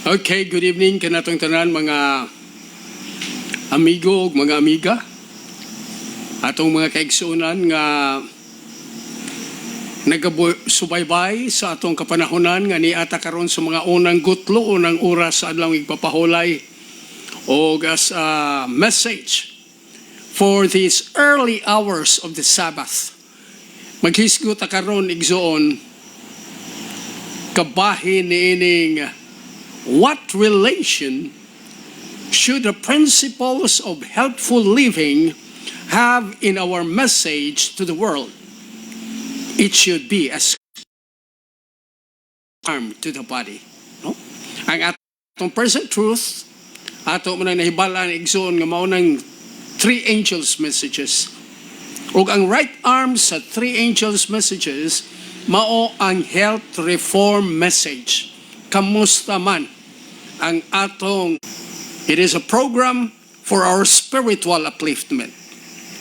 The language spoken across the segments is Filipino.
Okay, good evening kanatong tanan mga amigo ug mga amiga. Atong mga kaigsuonan nga nagasubaybay sa atong kapanahonan nga niata karon sa mga unang gutlo, unang oras sa adlawng igpapahulay o as a message for these early hours of the Sabbath. Maghisgot ta karon igsuon kabahin niining what relation should the principles of healthful living have in our message to the world? It should be as harm to the body. No? Ang atong present truth, ato mo na nahibalaan igsoon nga mao nang three angels messages. Ug ang right arm sa three angels messages mao ang health reform message. Kamusta man ang atong, it is a program for our spiritual upliftment.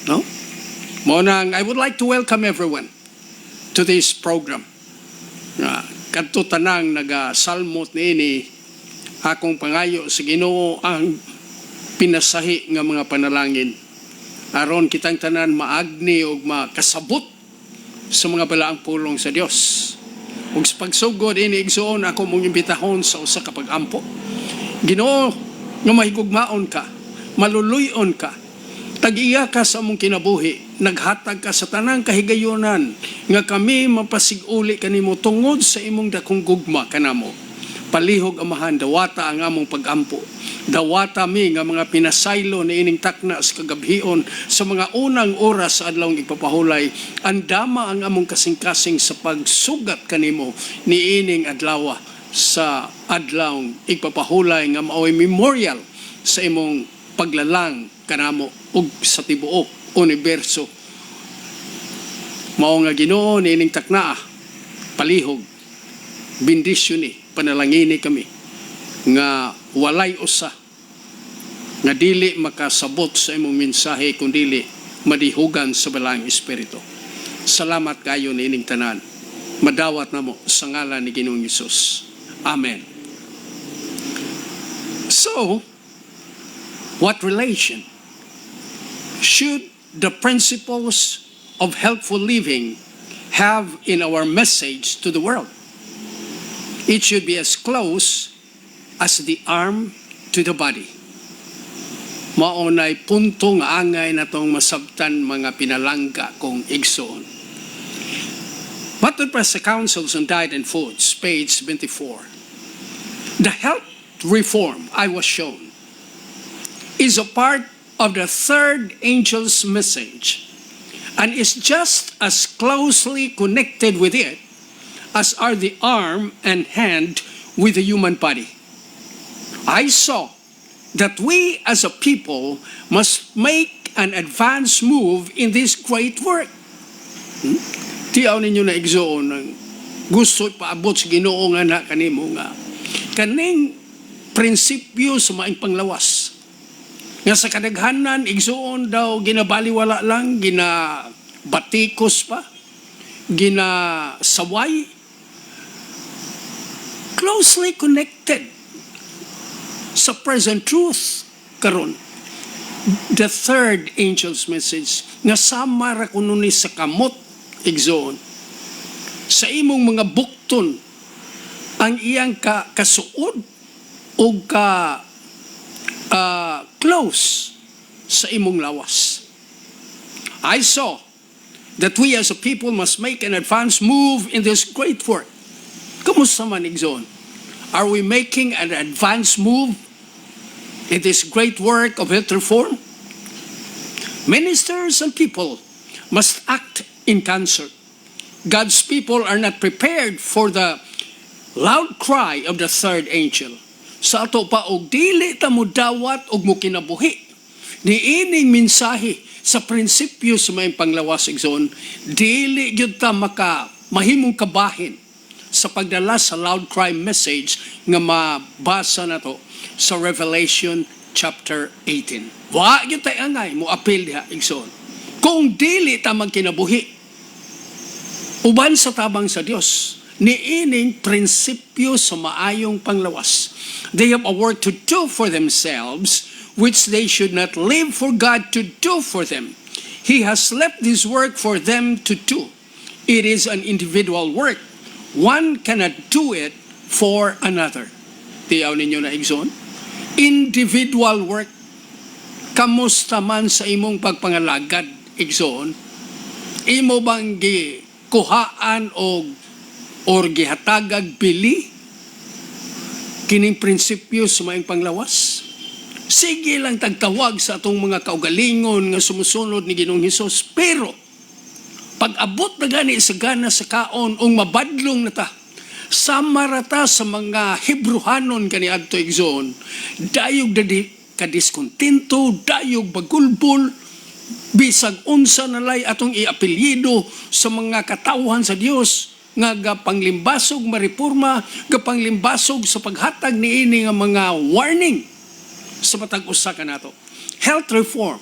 No? Monang, I would like to welcome everyone to this program. Kadto tanang nagasalmot niini akong pangayo sa Ginoo ang pinasahi nga mga panalangin aron kitang tanan maagni ug makasabot sa mga balaang pulong sa Dios. Ug sa pagsugod ini igsoon ako mong imbitahon sa usa ka pag-ampo. Ginoo nga mahigugmaon ka, maluluyon ka, tag-iya ka sa among kinabuhi, naghatag ka sa tanang kahigayonan nga kami mapasiguli kanimo tungod sa imong dakong gugma kanamo. Palihog amahan, dawata ang among pag-ampo. Dawata mi nga mga pinasaylo na ining takna sa kagabhion sa mga unang oras sa adlawng ipapahulay. Andama ang among kasing-kasing sa pagsugat kanimo ni ining adlaw sa adlawng ipapahulay nga mao'y memorial sa imong paglalang kanamo ug sa tibuok universo. Mao nga Ginoo ni ining takna, palihog, bendisyon ni, panalangini kami nga walay usa nga dili makasabot sa imong mensahe kundi madihugan sa balaang espiritu. Salamat kayo ni ining tanan. Madawat namo sa ngalan ni Ginoong Hesus. Amen. So, what relation should the principles of healthful living have in our message to the world? It should be as close as the arm to the body. Maunay punto nga angay na itong masabtan mga pinalangga kong igsoon. Matuod pa sa Councils on Diet and Foods, page 24. The health reform I was shown is a part of the third angel's message and is just as closely connected with it as are the arm and hand with the human body. I saw that we as a people must make an advance move in this great work. Tiyaw ninyo na igsoon ng gusto paabot sa Ginoo nga na kanimo nga kaning prinsipyo sa maing panglawas. Nga sa kadaghanan igsoon daw ginabaliwala lang, ginabatikos pa, ginasaway, closely connected sa present truth karon. The third angel's message nga sama ra kuno ni sa kamot igsoon sa imong mga bukton ang iyang kasuod o close sa imong lawas. I saw that we as a people must make an advance move in this great work. Kamusta man igsoon? Are we making an advance move in this great work of health reform? Ministers and people must act in concert. God's people are not prepared for the loud cry of the third angel. Sa ato pa og dili ta mo dawat og mo kinabuhi ni ining mensahe sa prinsipyo sa may panglawas igsoon, dili gyud ta mahimong kabahin sa pagdala sa loud cry message nga mabasa nato sa Revelation chapter 18. Wa gyud tay angay mo apil diha igsoon. Kung dili ta magkinabuhi uban sa tabang sa Dios niining prinsipyo sa maayong panglawas. They have a work to do for themselves, which they should not live for God to do for them. He has left this work for them to do. It is an individual work. One cannot do it for another. Tiyaw ninyo na igsoon? Individual work. Kamusta man sa imong pagpangalagad, igsoon? Imo bang gikuhaan or gihatagag bili? Kining prinsipyo sa maayong panglawas? Sige lang tagtawag sa atong mga kaugalingon nga sumusunod ni Ginoong Hesus. Pero, pag abot na gani sa gana sa kaon, mabadlong na ta, samarata sa mga Hebruhanon kani adto igsoon, dayog kadiskontinto, dayog bagulbol, bisag unsa nalay atong iapelyido sa mga katawhan sa Dios nga gapanglimbasog mariporma, gapanglimbasog sa paghatag niini nga mga warning sa matag usa kanato. Health reform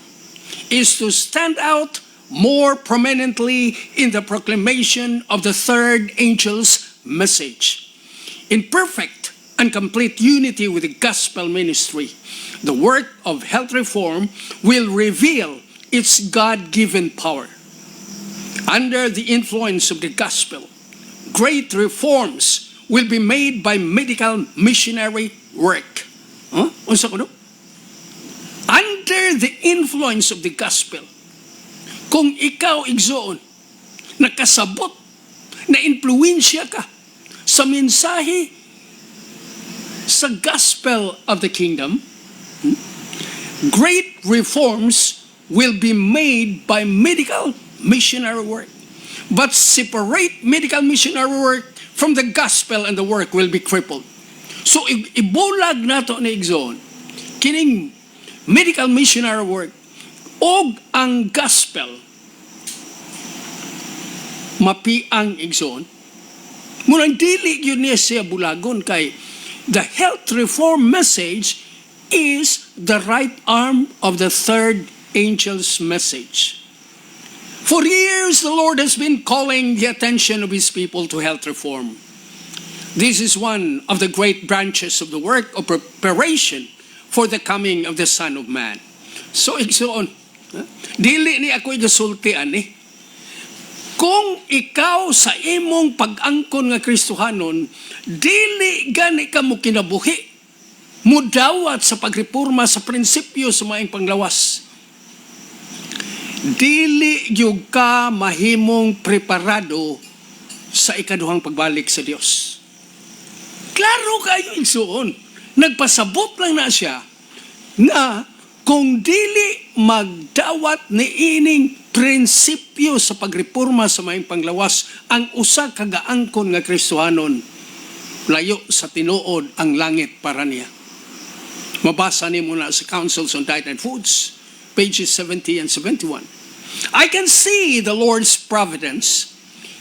is to stand out more prominently in the proclamation of the third angel's message. In perfect and complete unity with the gospel ministry, the work of health reform will reveal its God-given power. Under the influence of the gospel, great reforms will be made by medical missionary work. Unsa ko no? Under the influence of the gospel, kung ikaw igsoon, nakasabot, na influensya ka sa mensahe sa gospel of the kingdom, great reforms will be made by medical missionary work. But separate medical missionary work from the gospel and the work will be crippled. So ibulag nato ni igsoon kining medical missionary work og ang gospel mapiang igsoon. Munang dili yun niya siya bulagon kay the health reform message is the right arm of the third angel's message. For years, the Lord has been calling the attention of His people to health reform. This is one of the great branches of the work of preparation for the coming of the Son of Man. So, igsoon, dili ni ako igasultian eh. Kung ikaw sa imong pag-angkon nga Kristohanon, dili gani ka mo kinabuhi, mudawat sa pagreporma sa prinsipyo sa maayong panglawas. Dili gyud ka mahimong preparado sa ikaduhang pagbalik sa Dios. Klaro kayo igsoon. Nagpasabot lang na siya na kung dili magdawat ni ining prinsipyo sa pagreporma sa maayong panglawas ang usa kagaangkon nga Kristohanon, layo sa tinuod ang langit para niya. Mabasa ni mo na sa Councils on Diet and Foods, pages 70 and 71. I can see the Lord's providence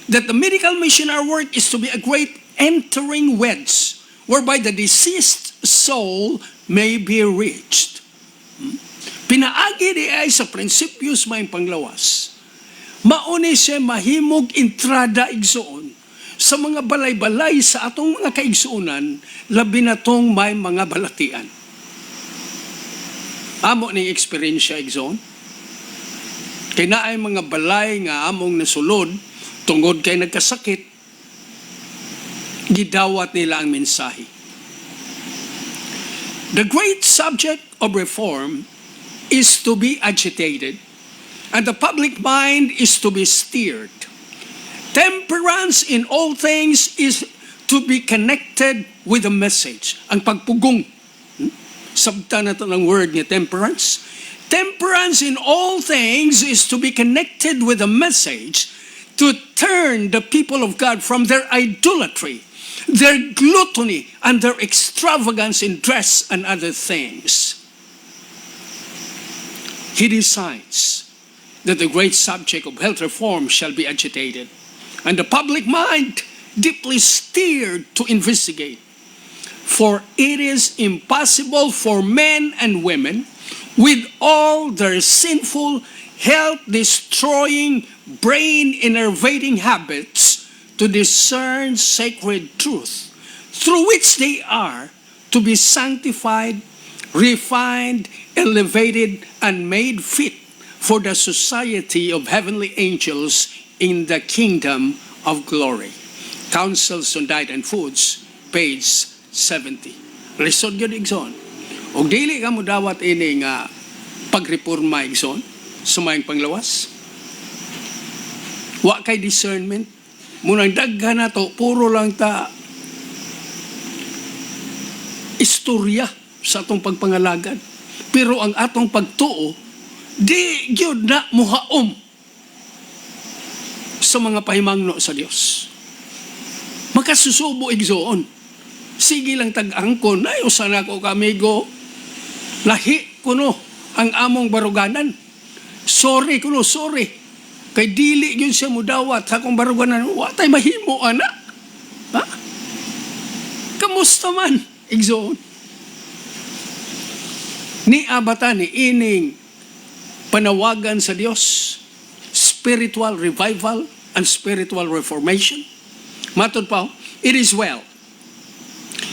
that the medical missionary work is to be a great entering wedge whereby the deceased soul may be reached. Pinaagi di ay sa prinsipios may panglawas. Mauni siya mahimog entrada igsoon sa mga balay-balay sa atong mga kaigsuunan, labi na tong may mga balatian. Amo ning eksperyensya igsoon. Kay naay mga balay nga among nasulod tungod kay nagkasakit, gidawat nila ang mensahe. The great subject of reform is to be agitated, and the public mind is to be steered. Temperance in all things is to be connected with the message. Ang pagpugong, sabta na ito ng word niya, temperance. Temperance in all things is to be connected with the message to turn the people of God from their idolatry, their gluttony, and their extravagance in dress and other things. He decides that the great subject of health reform shall be agitated, and the public mind deeply steered to investigate. For it is impossible for men and women, with all their sinful, health-destroying, brain-enervating habits, to discern sacred truth, through which they are to be sanctified, refined, elevated, and made fit for the society of heavenly angels in the kingdom of glory. Counsels on Diet and Foods, page 70. Lisod yun, Igsoon. O dili ka mo dawat ini nga pagreporma, Igsoon, sa mayang panglawas. Wa kay discernment. Munang daghan na to, puro lang ta istorya sa atong pagpangalagad. Pero ang atong pagtuo, di gyud na muhaom sa mga pahimangno sa Dios. Makasusubo, Igsoon. Sige lang tag-angkon, ay usan ako kamigo, lahi kuno ang among baruganan. Sorry kuno, sorry. Kay dili yun siya mudawat sa akong baruganan, watay mahimo, ana. Ha? Kamusta man, Igsoon? Ni abata ni ining panawagan sa Dios, spiritual revival and spiritual reformation. Matod pa, it is well,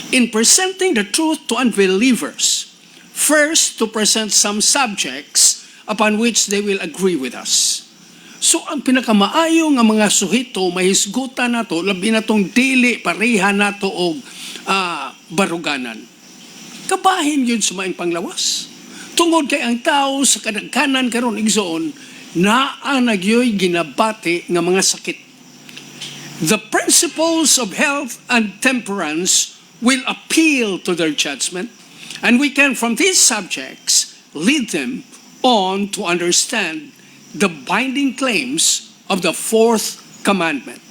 in presenting the truth to unbelievers, first to present some subjects upon which they will agree with us. So ang pinakamaayo nga mga suhito, mahisgutan nato, labi na tong dili, pareha nato og baruganan. Kabahin yun sa maing panglawas. Tungod kay ang tao sa kadagkanan karon, Igsoon, naa nagyoy ginabati nga mga sakit. The principles of health and temperance will appeal to their judgment, and we can from these subjects lead them on to understand the binding claims of the fourth commandment.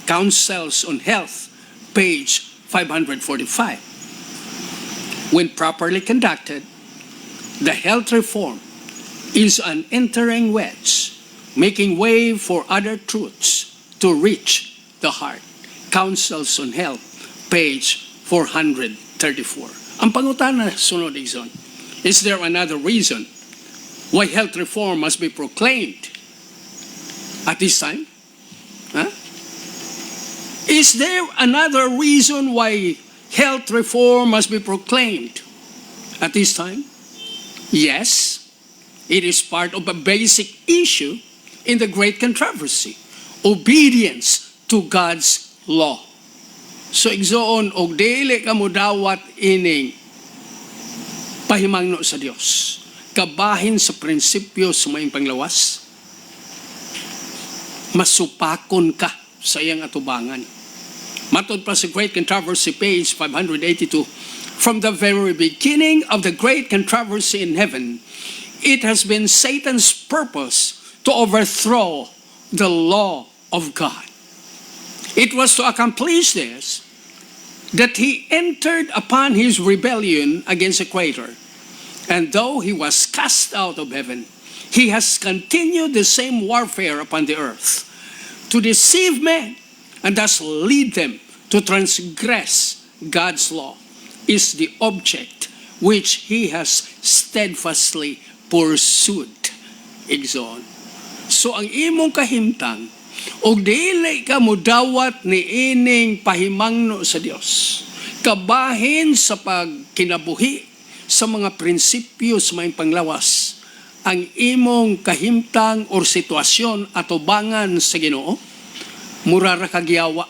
Counsels on Health, page 545. When properly conducted, the health reform is an entering wedge, making way for other truths to reach the heart. Counsels on Health, page 434. Ang pangutana sunod, Igsoon, is there another reason why health reform must be proclaimed at this time? Huh? Is there another reason why health reform must be proclaimed at this time? Yes, it is part of a basic issue in the great controversy, obedience to God's law. So Igsoon, og dili ka mo dawat ining pahimangno sa Dios, kabahin sa prinsipyo sa maing panglawas, masupakon ka sa iyang atubangan. Matod pa sa Great Controversy, page 582, from the very beginning of the great controversy in heaven, it has been Satan's purpose to overthrow the law of God. It was to accomplish this that he entered upon his rebellion against the Creator. And though he was cast out of heaven, he has continued the same warfare upon the earth to deceive men and thus lead them to transgress God's law is the object which he has steadfastly pursued. Igsoon. So ang imong kahimtang, og dili ka mudawat ni ining pahimangno sa Dios, kabahin sa pagkinabuhi sa mga prinsipyo sa mga panglawas, ang imong kahimtang or sitwasyon atubangan sa Ginoo, murara kagyawa,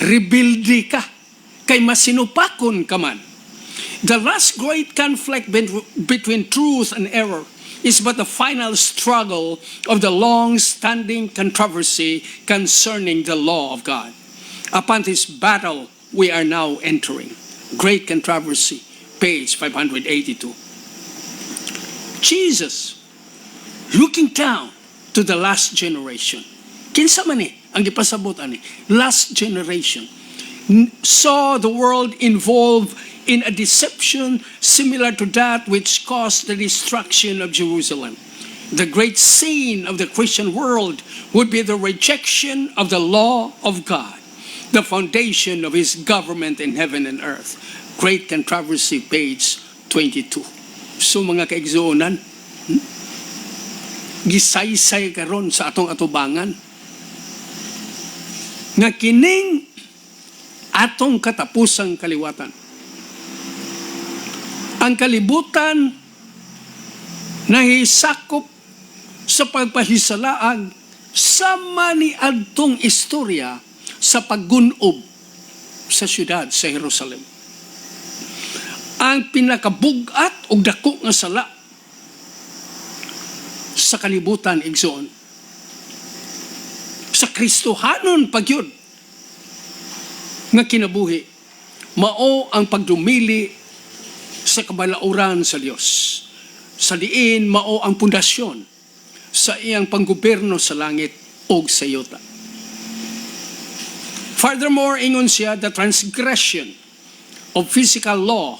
rebuildi ka, kay masinupakon ka man. The last great conflict between truth and error is but the final struggle of the long-standing controversy concerning the law of God. Upon this battle we are now entering. Great controversy, page 582. Jesus, looking down to the last generation, kinsa man ang ipasabot ani, last generation, saw the world involved in a deception similar to that which caused the destruction of Jerusalem. The great sin of the Christian world would be the rejection of the law of God, the foundation of his government in heaven and earth. Great Controversy, page 22. So mga kaigsuonan, gisaysay karon sa atong atubangan. nga kining atong katapusang kaliwatan. Ang kalibutan nahisakop sa pagpahisalaan sa maniadtong istorya sa paggunob sa syudad sa Jerusalem. Ang pinakabugat o dako nga sala sa kalibutan igsoon sa Kristohanon pagyud nga kinabuhi mao ang pagdumili sa kabalauran sa Dios. Sa diin mao ang pundasyon sa iyang panggobyerno sa langit ug sa yuta. Furthermore, ingon siya, the transgression of physical law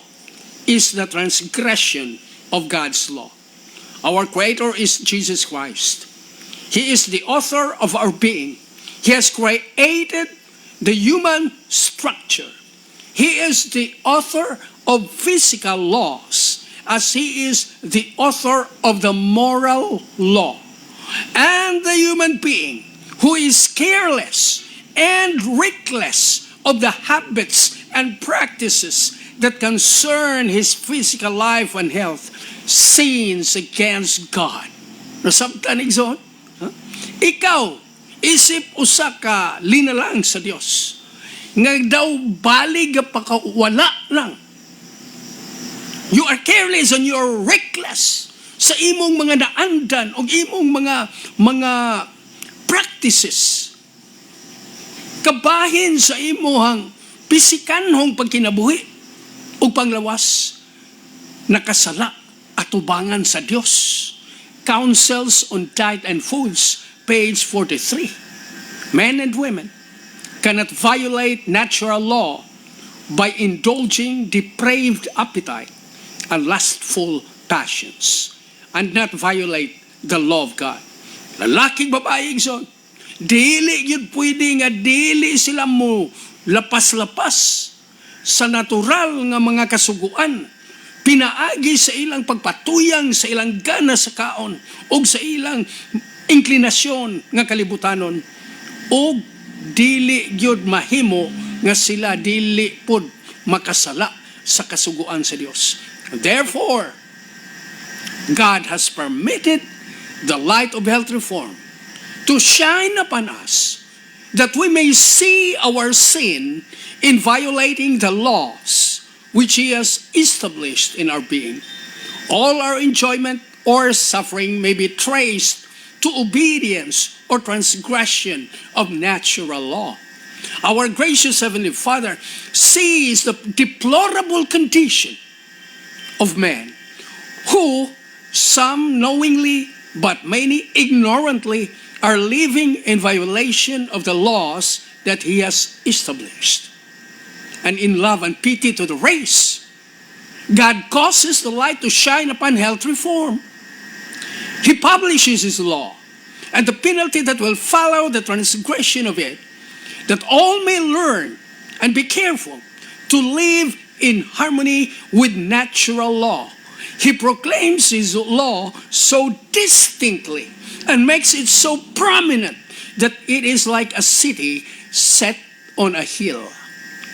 is the transgression of God's law. Our Creator is Jesus Christ. He is the author of our being. He has created the human structure. He is the author of physical laws, as He is the author of the moral law. And the human being who is careless and reckless of the habits and practices that concern his physical life and health sins against God. Nasabtan igsoon? Ikaw, isip usa ka linalang sa Dios. Nga daw balig pa ka wala lang. You are careless and you are reckless sa imong mga naandan o imong mga practices. Kabahin sa imuhang pisikanhong pagkinabuhi o panglawas, nakasala at tubangan sa Dios. Counsels on Diet and Foods, page 43. Men and women cannot violate natural law by indulging depraved appetite and lustful passions, and not violate the law of God. Lalaking babae, igsoon, dili yun pwede nga dili sila mo lapas-lapas sa natural nga mga kasuguan, pinaagi sa ilang pagpatuyang sa ilang gana sa kaon o sa ilang inklinasyon nga kalibutanon, o dili yun mahimo nga sila dili pod makasala sa kasuguan sa Dios. Therefore, God has permitted the light of health reform to shine upon us, that we may see our sin in violating the laws which He has established in our being. All our enjoyment or suffering may be traced to obedience or transgression of natural law. Our gracious Heavenly Father sees the deplorable condition of men, who, some knowingly but many ignorantly, are living in violation of the laws that He has established. And in love and pity to the race, God causes the light to shine upon health reform. He publishes His law and the penalty that will follow the transgression of it, that all may learn and be careful to live in harmony with natural law. He proclaims His law so distinctly and makes it so prominent that it is like a city set on a hill.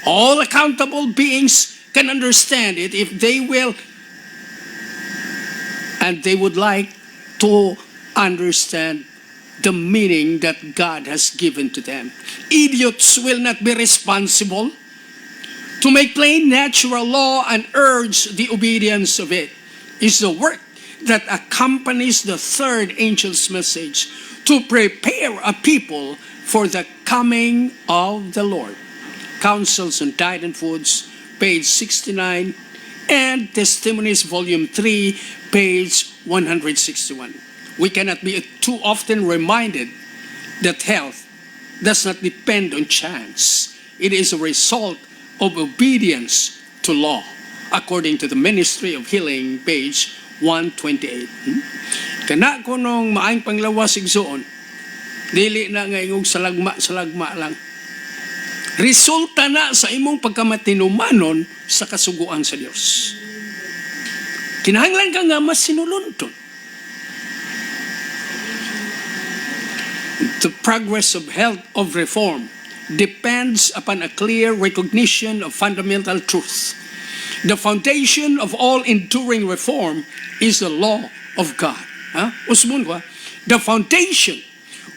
All accountable beings can understand it if they will, and they would like to understand the meaning that God has given to them. Idiots will not be responsible to make plain natural law and urge the obedience of it. Is the work that accompanies the third angel's message to prepare a people for the coming of the Lord. Counsels on Diet and Foods, page 69, and Testimonies, volume 3, page 161. We cannot be too often reminded that health does not depend on chance. It is a result of obedience to law, according to the Ministry of Healing, page 128. Kana ko nung maayong panglawas igsoon, dili na nga ingog salagma lang. Resulta na sa imong pagkamatinumanon sa kasuguan sa Dios. Kinahanglan ka nga mas sinulunton. The progress of health of reform depends upon a clear recognition of fundamental truth. The foundation of all enduring reform is the law of God. Usbon ko, the foundation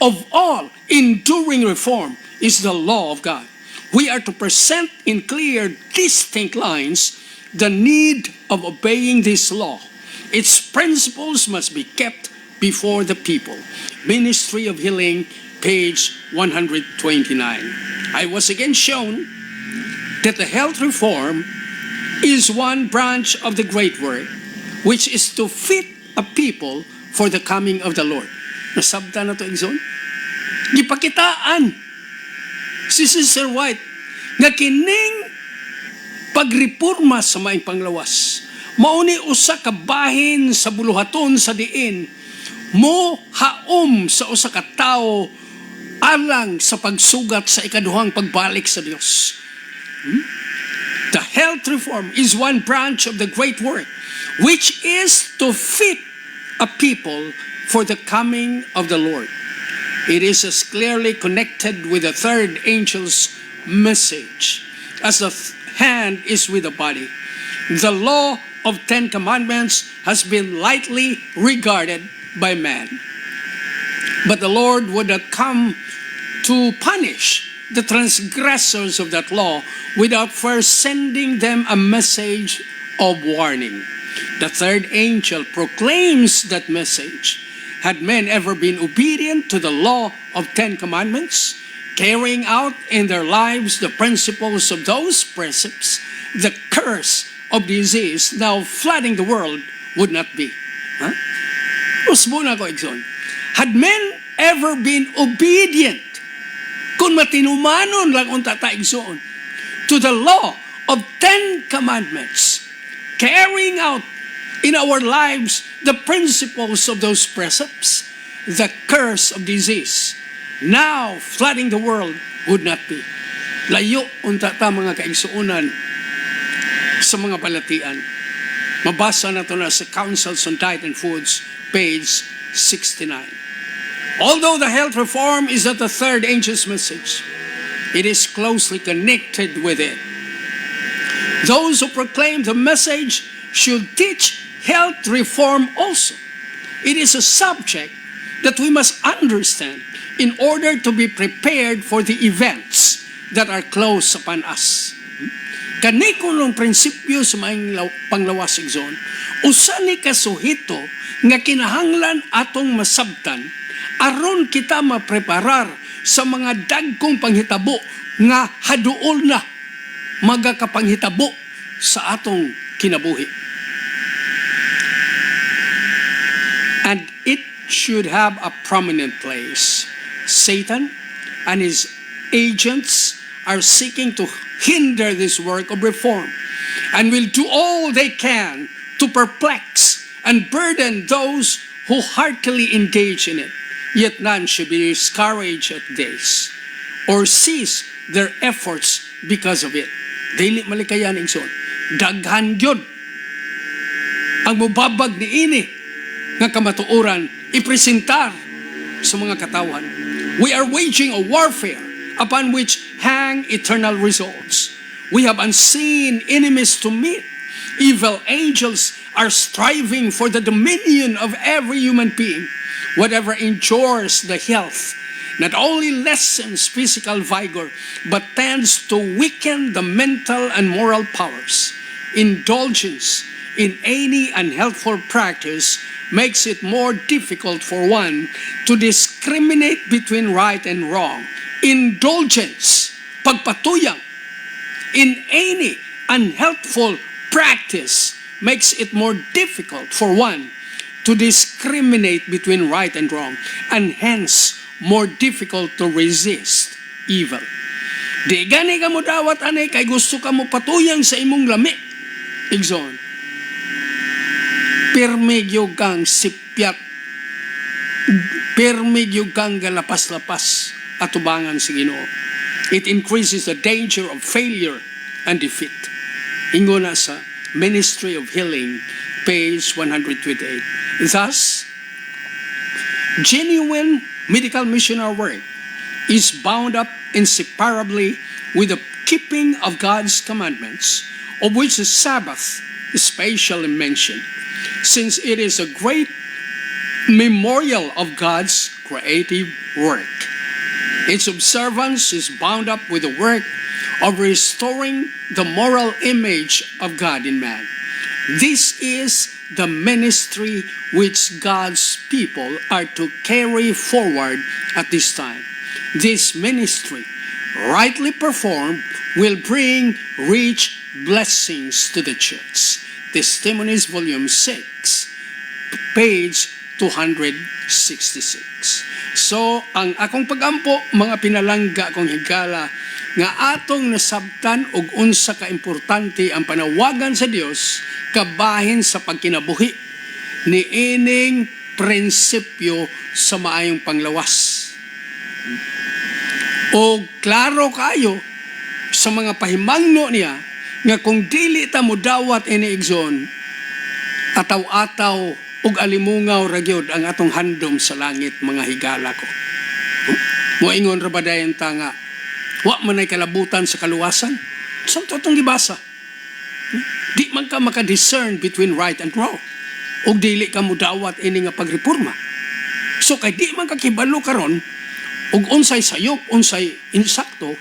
of all enduring reform is the law of God. We are to present in clear, distinct lines the need of obeying this law. Its principles must be kept before the people. Ministry of Healing, page 129. I was again shown that the health reform is one branch of the great work, which is to fit a people for the coming of the Lord. Nasabta na to, Exxon? Gipakitaan si Sister White nga kining pagreporma sa maing panglawas. Mauni usa ka bahin sa buluhaton sa diin mo haom sa usa ka tawo alang sa pagsugat sa ikaduhang pagbalik sa Dios. The health reform is one branch of the great work, which is to fit a people for the coming of the Lord. It is as clearly connected with the third angel's message as the hand is with the body. The law of 10 Commandments has been lightly regarded by man. But the Lord would not come to punish the transgressors of that law without first sending them a message of warning. The third angel proclaims that message. Had men ever been obedient to the law of 10 Commandments, carrying out in their lives the principles of those precepts, the curse of disease now flooding the world would not be. Usbuna ko, Exxon. Had men ever been obedient, kung matinumanon lang ang tataigsoon, to the law of 10 Commandments, carrying out in our lives the principles of those precepts, the curse of disease now flooding the world would not be. Layo unta ta mga kaigsuunan sa mga balatian. Mabasa na to na sa Councils on Diet and Foods, page 69. Although the health reform is not the third angel's message, it is closely connected with it. Those who proclaim the message should teach health reform also. It is a subject that we must understand in order to be prepared for the events that are close upon us. Kani kunong prinsipyo sa maing panglawasig zone, usa ni kasuhito nga kinahanglan atong masabtan aron kita mapreparar sa mga dagkong panghitabo nga haduol na magakapanghitabo sa atong kinabuhi. And it should have a prominent place. Satan and his agents are seeking to hinder this work of reform and will do all they can to perplex and burden those who heartily engage in it. Yet none should be discouraged at this or cease their efforts because of it. Dili malikayan ingson. Daghan yun ang mubabag ni ini nga kamatuoran ipresentar sa mga katawan. We are waging a warfare upon which hang eternal results. We have unseen enemies to meet. Evil angels are striving for the dominion of every human being. Whatever injures the health not only lessens physical vigor but tends to weaken the mental and moral powers. Indulgence in any unhealthful practice makes it more difficult for one to discriminate between right and wrong. Indulgence, pagpatuyang, in any unhealthful practice makes it more difficult for one to discriminate between right and wrong, and hence more difficult to resist evil. Di gani ka mo dawat anay kay gusto ka mo patuyang sa imong lami. Igsoon. Pirmigyo kang sipyat, pirmigyo kang galapas-lapas at tubangan sa Ginoo. It increases the danger of failure and defeat. Ingo na sa Ministry of Healing, page 128. Thus, genuine medical missionary work is bound up inseparably with the keeping of God's commandments, of which the Sabbath is specially mentioned, since it is a great memorial of God's creative work. Its observance is bound up with the work of restoring the moral image of God in man. This is the ministry which God's people are to carry forward at this time. This ministry, rightly performed, will bring rich blessings to the church. Testimonies, Volume 6, page 266. So, ang akong pagampo, mga pinalangga kong higala, nga atong nasabtan og unsa ka importante ang panawagan sa Dios kabahin sa pagkinabuhi ni ining prinsipyo sa maayong panglawas. O klaro kayo sa mga pahimangno niya nga kung dili ta mo dawat ini igsoon, ataw-ataw ug alimungaw ra gyud ang atong handom sa langit, mga higala ko. Moingon ra ba dayon ta nga wa man ay kalabutan sa kaluwasan? Saan to itong gibasa? Di man ka makadiscern between right and wrong. O dili ka mo dawat ini nga pagreforma. So kay di man ka kibalo karon ug unsay sayop, unsay insakto,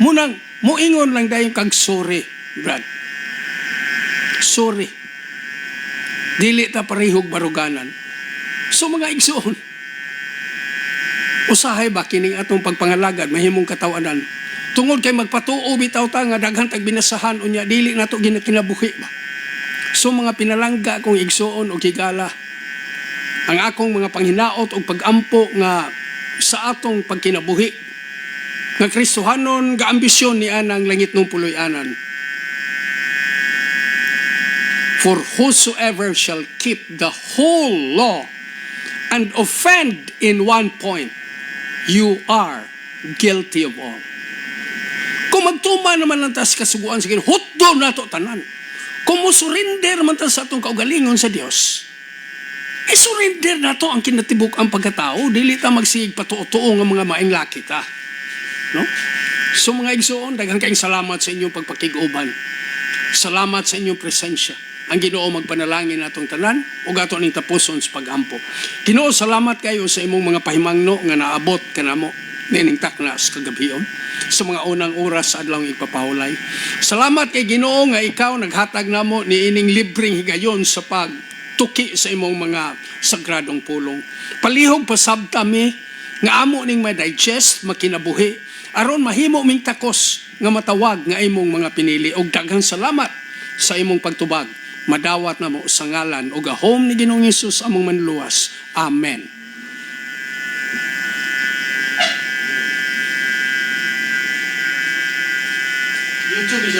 munang moingon lang dayon kag sorry, Brad. Sorry. Dili ta parehog baruganan. So mga igsoon, usahay ba kining atong pagpangalagad mahimong katawanan? Tungod kay magpatuo bitaw ta nga daghan tag binasahan unya dili nato ginakinabuhi ba. So mga pinalangga akong igsoon o higala, ang akong mga panghinaot o pagampo nga sa atong pagkinabuhi nga Kristohanon nga ambisyon ni anang langit nung puloy-anan. For whosoever shall keep the whole law and offend in one point, you are guilty of all. Kung magtuma naman lang tas kasuguan sa Ginoo, hutdo na to tanan. Kung mo surrender man ta sa atong kaugalingon sa Dios, surrender na to ang kinatibuk ang pagkatao, dili ta magsigig patuo-tuo nga mga maing laki ta. No? So mga igsoon, daghang kaayong salamat sa inyong pagpakiguban. Salamat sa inyong presensya. Ang Ginoo magpanalangin natong tanan ug ato ning tapuson sa pagampo. Ginoo, salamat kayo sa imong mga pahimangno nga naabot kanamo nining takna sa kagabion sa mga unang oras sa adlawng ipapahulay. Salamat kay Ginoo nga ikaw naghatag namo ni ining libreng higayon sa pagtuki sa imong mga sagradong pulong. Palihog pasabta mi nga amo ning ma-digest, makinabuhi aron mahimo ming takos nga matawag nga imong mga pinili ug daghang salamat sa imong pagtubag. Madawat na mo sa ngalan o gahom ni Ginoong Hesus among manluwas. Amen. YouTube is